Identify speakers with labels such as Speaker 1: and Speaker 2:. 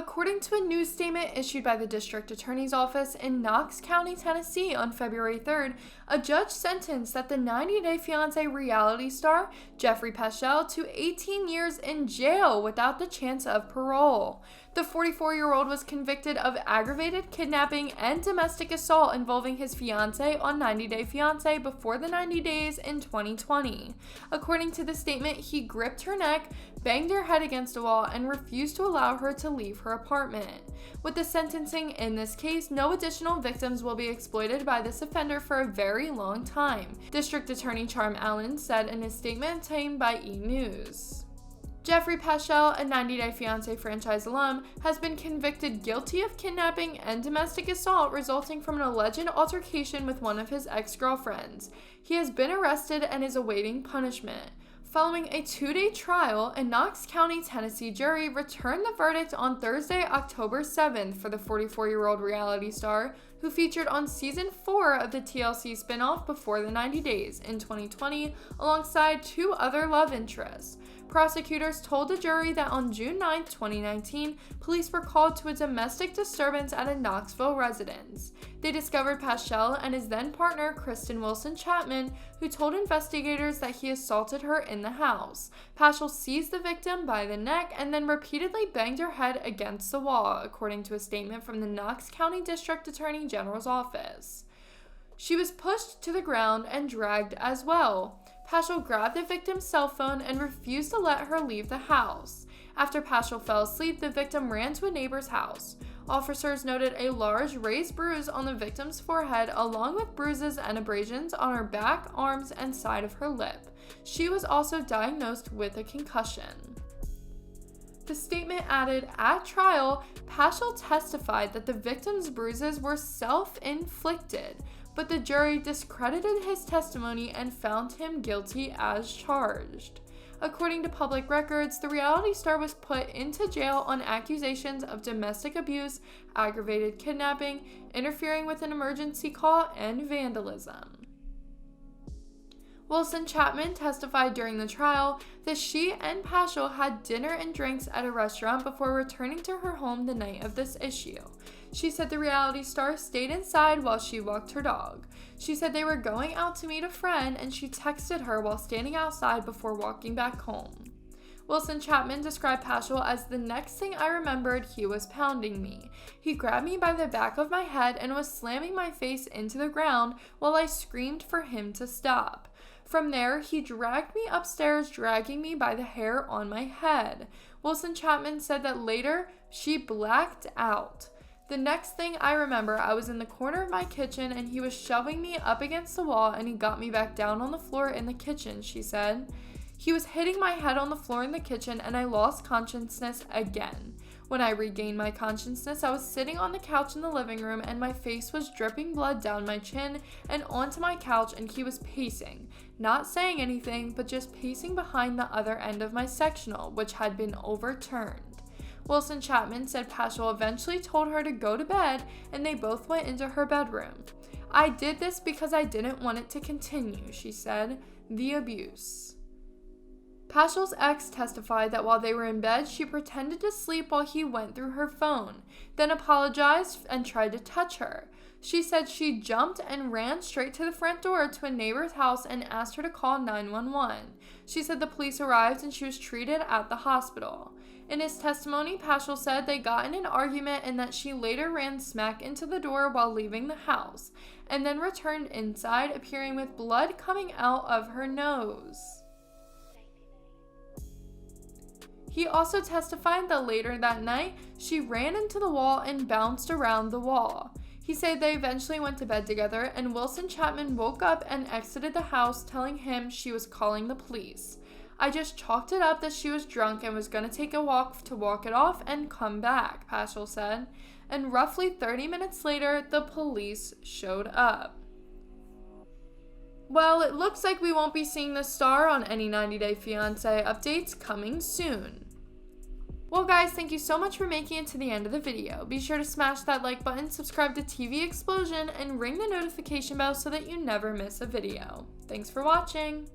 Speaker 1: According to a news statement issued by the District Attorney's Office in Knox County, Tennessee on February 3rd, a judge sentenced the 90-Day Fiance reality star Jeffrey Paschal to 18 years in jail without the chance of parole. The 44-year-old was convicted of aggravated kidnapping and domestic assault involving his fiancée on 90 Day Fiance before the 90 days in 2020. According to the statement, he gripped her neck, banged her head against a wall, and refused to allow her to leave her apartment. With the sentencing in this case, no additional victims will be exploited by this offender for a very long time, District Attorney Charm Allen said in a statement obtained by E! News. Jeffrey Paschal, a 90 Day Fiance franchise alum, has been convicted guilty of kidnapping and domestic assault resulting from an alleged altercation with one of his ex-girlfriends. He has been arrested and is awaiting punishment. Following a 2-day trial, a Knox County, Tennessee jury returned the verdict on Thursday, October 7th for the 44-year-old reality star who featured on Season 4 of the TLC spinoff Before the 90 Days in 2020 alongside 2 other love interests. Prosecutors told the jury that on June 9, 2019, police were called to a domestic disturbance at a Knoxville residence. They discovered Paschal and his then partner, Kristen Wilson Chapman, who told investigators that he assaulted her in the house. Paschal seized the victim by the neck and then repeatedly banged her head against the wall, according to a statement from the Knox County District Attorney General's office. She was pushed to the ground and dragged as well. Paschal grabbed the victim's cell phone and refused to let her leave the house. After Paschal fell asleep, the victim ran to a neighbor's house. Officers noted a large raised bruise on the victim's forehead, along with bruises and abrasions on her back, arms, and side of her lip. She was also diagnosed with a concussion. The statement added, at trial, Paschal testified that the victim's bruises were self-inflicted, but the jury discredited his testimony and found him guilty as charged. According to public records, the reality star was put into jail on accusations of domestic abuse, aggravated kidnapping, interfering with an emergency call, and vandalism. Wilson Chapman testified during the trial that she and Paschal had dinner and drinks at a restaurant before returning to her home the night of this issue. She said the reality star stayed inside while she walked her dog. She said they were going out to meet a friend and she texted her while standing outside before walking back home. Wilson Chapman described Paschal as the next thing I remembered, he was pounding me. He grabbed me by the back of my head and was slamming my face into the ground while I screamed for him to stop. From there, he dragged me upstairs, dragging me by the hair on my head. Wilson Chapman said that later, she blacked out. The next thing I remember, I was in the corner of my kitchen and he was shoving me up against the wall and he got me back down on the floor in the kitchen, she said. He was hitting my head on the floor in the kitchen and I lost consciousness again. When I regained my consciousness, I was sitting on the couch in the living room and my face was dripping blood down my chin and onto my couch and he was pacing, not saying anything, but just pacing behind the other end of my sectional, which had been overturned. Wilson Chapman said Paschal eventually told her to go to bed and they both went into her bedroom. I did this because I didn't want it to continue, she said. The abuse. Paschal's ex testified that while they were in bed, she pretended to sleep while he went through her phone, then apologized and tried to touch her. She said she jumped and ran straight to the front door to a neighbor's house and asked her to call 911. She said the police arrived and she was treated at the hospital. In his testimony, Paschal said they got in an argument and that she later ran smack into the door while leaving the house, and then returned inside, appearing with blood coming out of her nose. He also testified that later that night, she ran into the wall and bounced around the wall. He said they eventually went to bed together, and Wilson Chapman woke up and exited the house, telling him she was calling the police. I just chalked it up that she was drunk and was going to take a walk to walk it off and come back, Paschal said. And roughly 30 minutes later, the police showed up. Well, it looks like we won't be seeing the star on any 90 Day Fiancé updates coming soon. Well guys, thank you so much for making it to the end of the video. Be sure to smash that like button, subscribe to TV Explosion, and ring the notification bell so that you never miss a video. Thanks for watching!